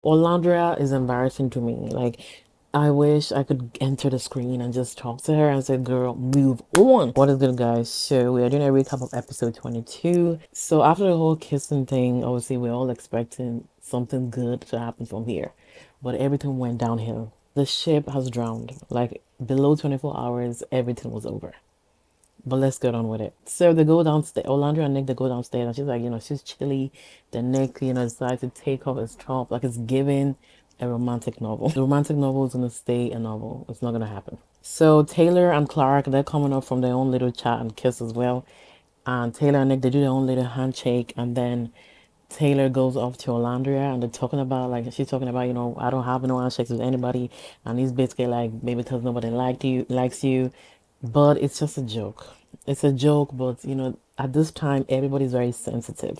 Olandria is embarrassing to me. Like, I wish I could enter the screen and just talk to her and say, girl, move on. What is good, guys? So, we are doing a recap of episode 22. So, after the whole kissing thing, obviously, we're all expecting something good to happen from here. But everything went downhill. The ship has drowned. Like, below 24 hours, everything was over. But let's get on with it. So they go downstairs. Olandria and Nick, they go downstairs, and she's like, she's chilly. Then Nick, decides to take off his top. Like it's giving a romantic novel. The romantic novel is gonna stay a novel. It's not gonna happen. So Taylor and Clark, they're coming up from their own little chat and kiss as well. And Taylor and Nick, they do their own little handshake, and then Taylor goes off to Olandria and they're talking about like she's talking about, I don't have no handshakes with anybody, and he's basically like maybe because nobody likes you. But it's just a joke. It's a joke, but at this time everybody's very sensitive.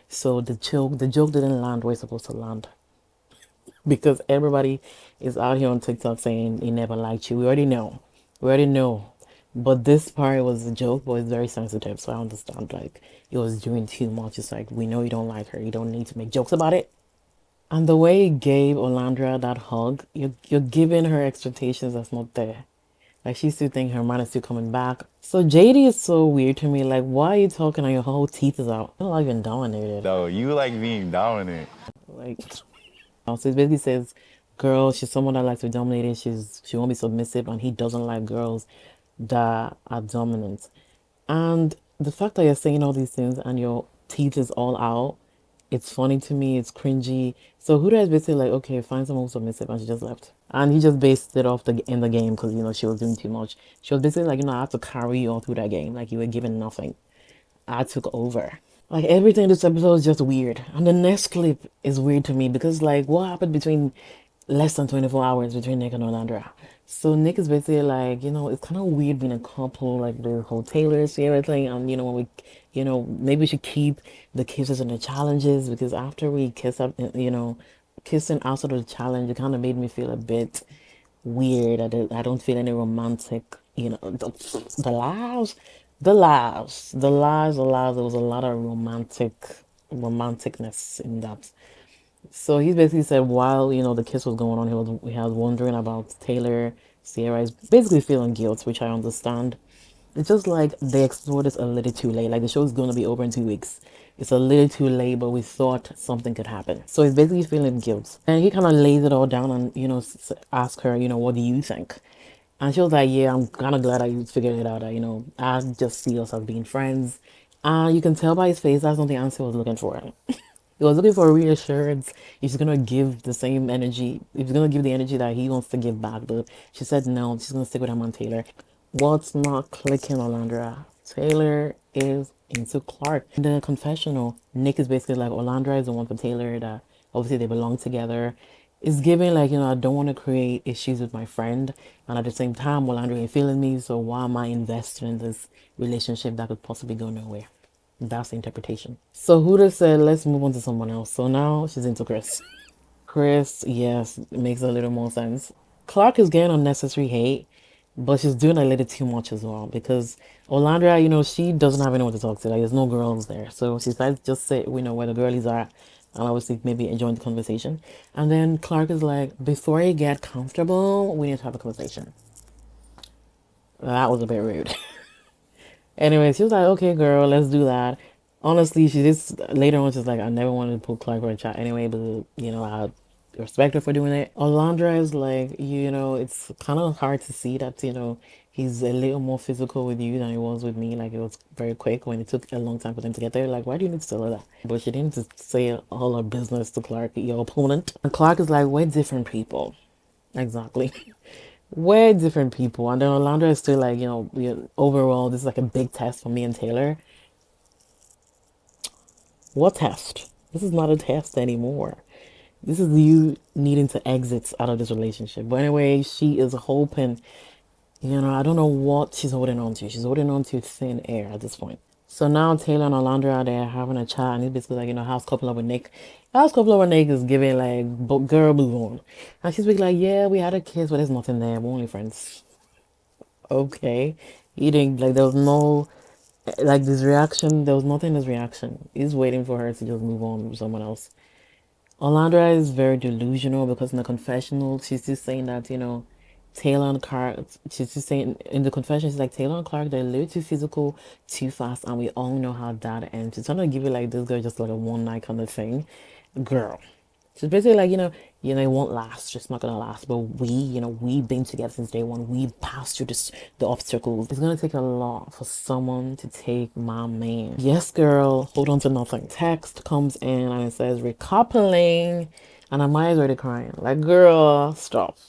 So the joke didn't land where it's supposed to land. Because everybody is out here on TikTok saying he never liked you. We already know. We already know. But this part was a joke, but it's very sensitive. So I understand like it was doing too much. It's like we know you don't like her. You don't need to make jokes about it. And the way he gave Olandra that hug, you're giving her expectations that's not there. Like she still think her man is still coming back. So JD is so weird to me. Like, why are you talking and your whole teeth is out? You're not even dominated. No, you like being dominant. Like, so it basically says, girl, she's someone that likes to be dominated. She won't be submissive, and he doesn't like girls that are dominant. And the fact that you're saying all these things and your teeth is all out, it's funny to me. It's cringy. So Huda is basically like, okay, find someone who's submissive, and she just left. And he just based it off in the game because she was doing too much. She was basically like, I have to carry you all through that game. Like you were given nothing. I took over. Like everything in this episode is just weird. And the next clip is weird to me because like what happened between less than 24 hours between Nick and Olandra? So Nick is basically like, it's kind of weird being a couple, like the whole Taylor Sierra thing. And when we, maybe we should keep the kisses and the challenges because after we kiss up, kissing outside of the challenge, it kind of made me feel a bit weird. I don't feel any romantic, the lives. There was a lot of romanticness in that. So he basically said while the kiss was going on, he was wondering about Taylor. Sierra is basically feeling guilt, which I understand. It's just like they explored this a little too late. Like the show is going to be over in 2 weeks. It's a little too late, but we thought something could happen. So he's basically feeling guilt. And he kind of lays it all down and, ask her, what do you think? And she was like, yeah, I'm kind of glad I figured it out. That, I just see us as being friends. And you can tell by his face that's not the answer I was looking for. He was looking for reassurance. He's gonna give the same energy. He's gonna give the energy that he wants to give back. But she said no. She's gonna stick with him on Taylor. What's not clicking, Olandra? Taylor is into Clark. In the confessional, Nick is basically like Olandra is the one for Taylor. That obviously they belong together. It's giving like I don't want to create issues with my friend, and at the same time, Olandra ain't feeling me. So why am I investing in this relationship that could possibly go nowhere? That's the interpretation. So Huda said, let's move on to someone else. So now she's into Chris. Chris, yes, it makes a little more sense. Clark is getting unnecessary hate, but she's doing a little too much as well because Olandra, she doesn't have anyone to talk to. Like, there's no girls there. So she decides to just sit, where the girlies are and obviously maybe enjoying the conversation. And then Clark is like, before you get comfortable, we need to have a conversation. That was a bit rude. Anyway, she was like, okay, girl, let's do that. Honestly, she just later on, she's like, I never wanted to put Clark for a chat anyway, but I respect her for doing it. Alondra is like, it's kind of hard to see that, he's a little more physical with you than he was with me. Like, it was very quick when it took a long time for them to get there. Like, why do you need to tell her that? But she didn't just say all her business to Clark, your opponent. And Clark is like, we're different people. Exactly. We're different people. And then Orlando is still like, overall, this is like a big test for me and Taylor. What test? This is not a test anymore. This is you needing to exit out of this relationship. But anyway, she is hoping, I don't know what she's holding on to. She's holding on to thin air at this point. So now Taylor and Orlando are there having a chat, and he's basically like, house couple up with Nick. House couple up with Nick is giving like, girl, move on. And she's like, yeah, we had a kiss, but there's nothing there. We're only friends. Okay. He didn't like there was no like this reaction, there was nothing in his reaction. He's waiting for her to just move on with someone else. Olandra is very delusional because in the confessional, she's just saying that, Taylor and Clark, she's just saying in the confession, she's like, Taylor and Clark, they're a little too physical, too fast, and we all know how that ends. She's trying to give you like this girl just like a one night kind of thing. Girl. She's basically like, it won't last, just not gonna last. But we've been together since day one. We've passed through the obstacles. It's gonna take a lot for someone to take my man. Yes, girl, hold on to nothing. Text comes in and it says recoupling, and Amaya's already crying. Like, girl, stop.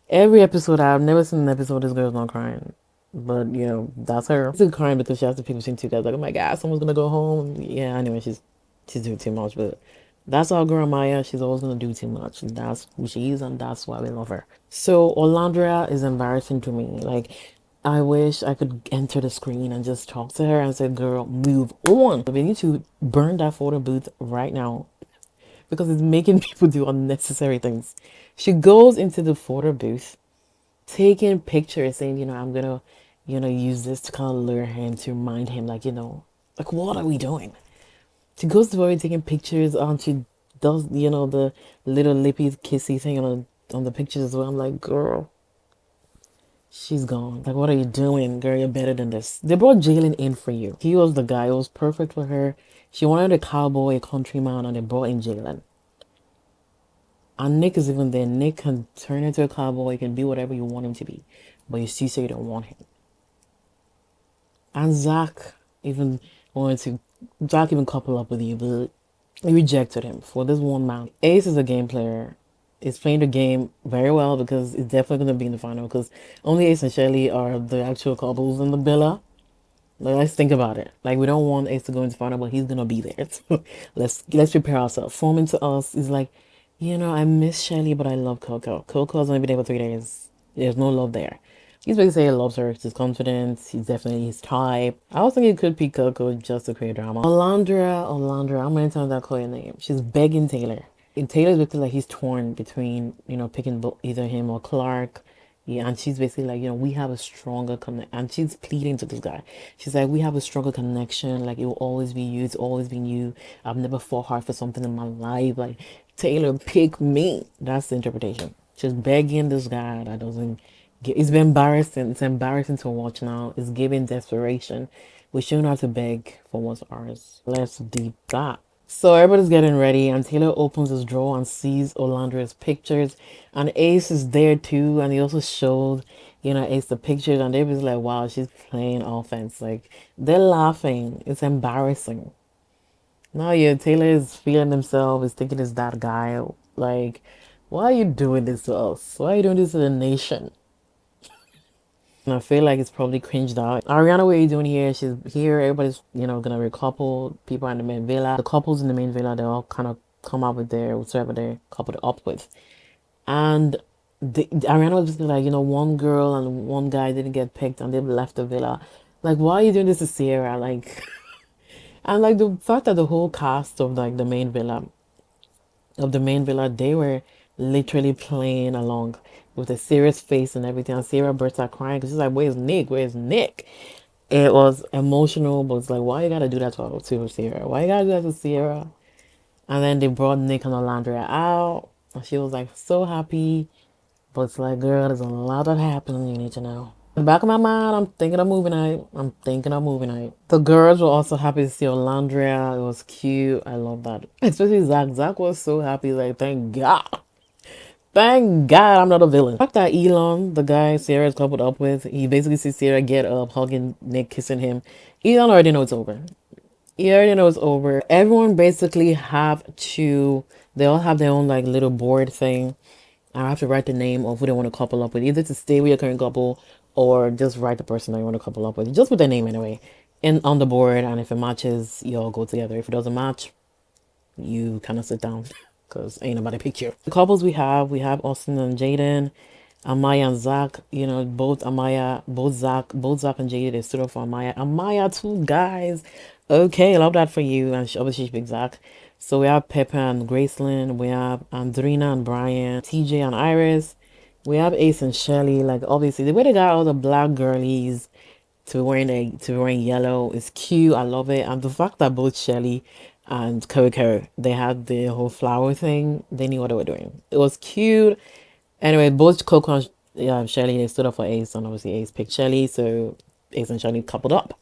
Every episode, I've never seen an episode this girl's not crying. But, that's her. She's crying because she has to pick between two guys. Like, oh my God, someone's gonna go home. Yeah, anyway, she's doing too much. But that's our girl Maya. She's always gonna do too much. That's who she is, and that's why we love her. So, Olandria is embarrassing to me. Like, I wish I could enter the screen and just talk to her and say, girl, move on. We need to burn that photo booth right now because it's making people do unnecessary things. She goes into the photo booth, taking pictures, saying, I'm gonna, use this to kind of lure him, to remind him, like, like, what are we doing? She goes to worry taking pictures, and she does, the little lippy kissy thing on the pictures as well. I'm like, girl, she's gone. Like, what are you doing, girl? You're better than this. They brought Jalen in for you. He was the guy. It was perfect for her. She wanted a cowboy, a countryman, and they brought in Jalen. And Nick is even there. Nick can turn into a cowboy, he can be whatever you want him to be. But you still say you don't want him. And even wanted to Zach even couple up with you, but you rejected him for this one man. Ace is a game player. He's playing the game very well because it's definitely going to be in the final because only Ace and Shelly are the actual couples in the villa. Like, let's think about it. Like, we don't want Ace to go into final, but he's gonna be there. So let's prepare ourselves. Foreman to us is like, I miss Shelly, but I love Coco. Coco's only been there for 3 days. There's no love there. He's basically saying he loves her. He's confident. He's definitely his type. I was thinking it could be Coco just to create drama. Olandra. How many times I call your name? She's begging Taylor. And Taylor's looking like he's torn between, picking either him or Clark. Yeah, and she's basically like, we have a stronger connect, and she's pleading to this guy. She's like, we have a stronger connection. Like, it will always be you. It's always been you. I've never fought hard for something in my life. Like, Taylor, pick me. That's the interpretation. She's begging this guy that doesn't get. It's been embarrassing. It's embarrassing to watch now. It's giving desperation. We shouldn't have to beg for what's ours. Let's deep that. So everybody's getting ready, and Taylor opens his drawer and sees Olandria's pictures, and Ace is there too, and he also showed, Ace the pictures, and everybody's like, wow, she's playing offense. Like, they're laughing. It's embarrassing. Now, yeah, Taylor is feeling himself, is thinking it's that guy. Like, why are you doing this to us? Why are you doing this to the nation? And I feel like it's probably cringed out. Ariana, what are you doing here? She's here. Everybody's, gonna recouple. People are in the main villa. The couples in the main villa, they all kind of come up with their whatever they're coupled up with. And Ariana was just like, one girl and one guy didn't get picked and they left the villa. Like, why are you doing this to Sierra? Like, and like the fact that the whole cast of like the main villa, they were literally playing along with a serious face and everything. And Sarah burst out crying because she's like, "Where's Nick? Where's Nick?" It was emotional, but it's like, why you gotta do that to Sierra? Why you gotta do that to Sierra? And then they brought Nick and Olandria out, and she was like so happy. But it's like, girl, there's a lot that happened you need to know. In the back of my mind, I'm thinking of movie night. I'm thinking of movie night. The girls were also happy to see Olandria. It was cute. I love that. Especially Zach. Zach was so happy. Like, thank God. Thank God I'm not a villain. Fuck that Elon, the guy Sierra's coupled up with. He basically sees Sierra get up, hugging Nick, kissing him. Elon already knows it's over. He already knows it's over. Everyone basically they all have their own like little board thing. I have to write the name of who they want to couple up with, either to stay with your current couple or just write the person that you want to couple up with. Just with their name anyway. And on the board, and if it matches, you all go together. If it doesn't match, you kind of sit down because ain't nobody pick you. The couples we have Austin and Jaden, Amaya and Zach. Both Zach and Jaden, they stood up for Amaya. Amaya, two guys. Okay, love that for you. And obviously she picked Zach. So we have Pepper and Gracelyn. We have Andrina and Brian, TJ and Iris. We have Ace and Shelly. Like, obviously the way they got all the black girlies to be wearing yellow is cute. I love it. And the fact that both Shelly and Coco. They had the whole flower thing. They knew what they were doing. It was cute. Anyway, both Coco and Shelly, they stood up for Ace, and obviously Ace picked Shelly, so Ace and Shelly coupled up.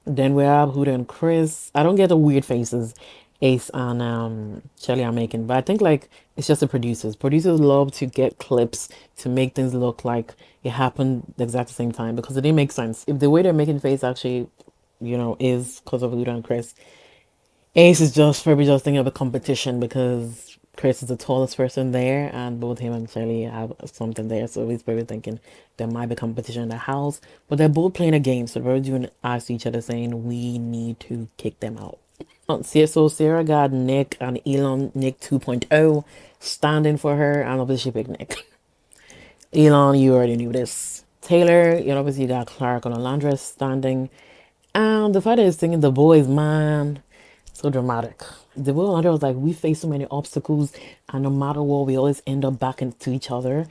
Then we have Huda and Chris. I don't get the weird faces Ace and Shelly are making, but I think like it's just the producers. Producers love to get clips to make things look like it happened the exact same time because it didn't make sense. If the way they're making face actually, is because of Huda and Chris, Ace is just probably just thinking of a competition because Chris is the tallest person there, and both him and Shelly have something there. So he's probably thinking there might be competition in the house, but they're both playing a game, so they're doing eyes to each other, saying we need to kick them out. So Sarah got Nick and Elon, Nick 2.0, standing for her, and obviously she picked Nick. Elon, you already knew this. Taylor, obviously you got Clark and Olandria standing. And the fact that he's singing the boys, man, so dramatic. The boy Olandria was like, we face so many obstacles, and no matter what, we always end up back into each other.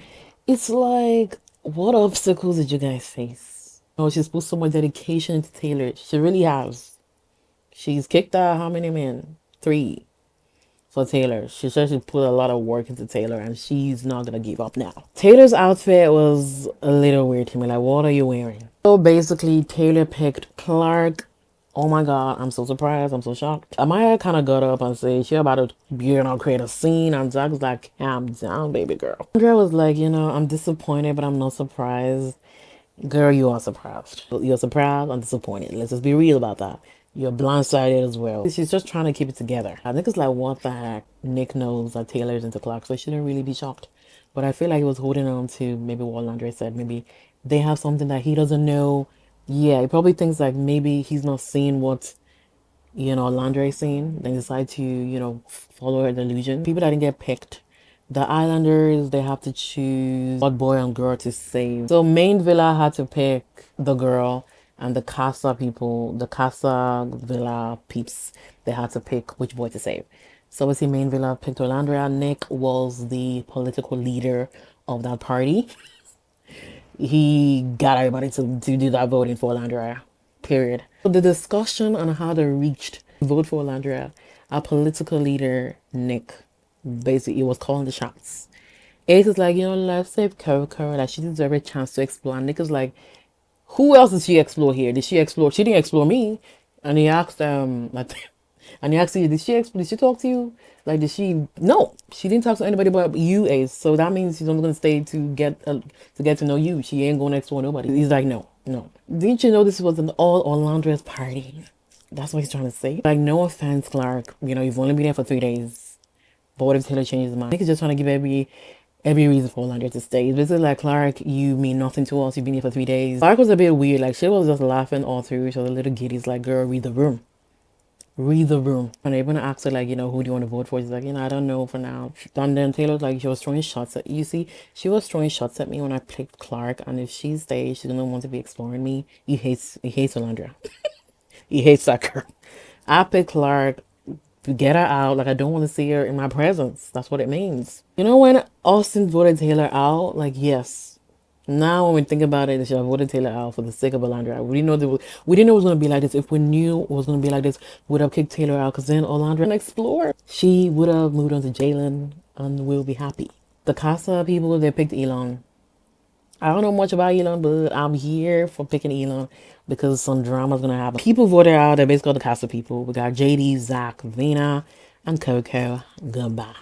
It's like, what obstacles did you guys face? Oh, she's put so much dedication into Taylor. She really has. She's kicked out how many men? Three for Taylor. She said she put a lot of work into Taylor and she's not gonna give up now. Taylor's outfit was a little weird to me. Like, what are you wearing? So basically, Taylor picked Clark. Oh my god, I'm so surprised. I'm so shocked. Amaya kind of got up and said she about to, create a scene. And Zach was like, calm down, baby girl. Andrea was like, I'm disappointed, but I'm not surprised. Girl, you are surprised. You're surprised and disappointed. Let's just be real about that. You're blindsided as well. She's just trying to keep it together. I think it's like, what the heck? Nick knows that Taylor's into Clark, so she shouldn't really be shocked. But I feel like he was holding on to maybe what Landry said. Maybe they have something that he doesn't know. Yeah, he probably thinks like maybe he's not seeing what lingerie scene, they decide to, follow her delusion. People that didn't get picked. The Islanders, they have to choose what boy and girl to save. So main villa had to pick the girl, and the Casa people, the Casa Villa peeps, they had to pick which boy to save. So obviously main villa picked Olandria. Nick was the political leader of that party. He got everybody to do that voting for Olandria. Period. So the discussion on how they reached vote for Olandria, our political leader, Nick, basically he was calling the shots. Ace is like, let's save Coco, like she deserves a chance to explore. And Nick is like, who else did she explore here? Did she explore? She didn't explore me. And he asked, and he asked you, did she talk to you? Like, did she? No, she didn't talk to anybody but you, Ace. So that means she's only gonna stay to get to know you. She ain't going to explore nobody. He's like, no, no. Didn't you know this was an all Orlandra's party? That's what he's trying to say. Like, no offense, Clark. You've only been there for 3 days. But what if Taylor changes his mind? Nick is just trying to give every reason for Olandria to stay. It's basically like, Clark, you mean nothing to us. You've been here for 3 days. Clark was a bit weird. Like, she was just laughing all through. She was a little giddy. He's like, girl, read the room. Read the room. And they're gonna ask her like, who do you want to vote for? She's like, I don't know for now. And then Taylor's like, she was throwing shots at you. See, she was throwing shots at me when I picked Clark. And if she stays, she's gonna want to be exploring me. He hates Olandria. He hates that girl. I picked Clark to get her out. Like, I don't want to see her in my presence. That's what it means. When Austin voted Taylor out, like, yes. Now, when we think about it, they should have voted Taylor out for the sake of Olandria. We didn't know it was going to be like this. If we knew it was going to be like this, we would have kicked Taylor out because then Olandria can explore. She would have moved on to Jalen and we'll be happy. The Casa people, they picked Elon. I don't know much about Elon, but I'm here for picking Elon because some drama's gonna happen. People voted out. They're basically the cast of people. We got JD, Zach, Vina, and Coco. Goodbye.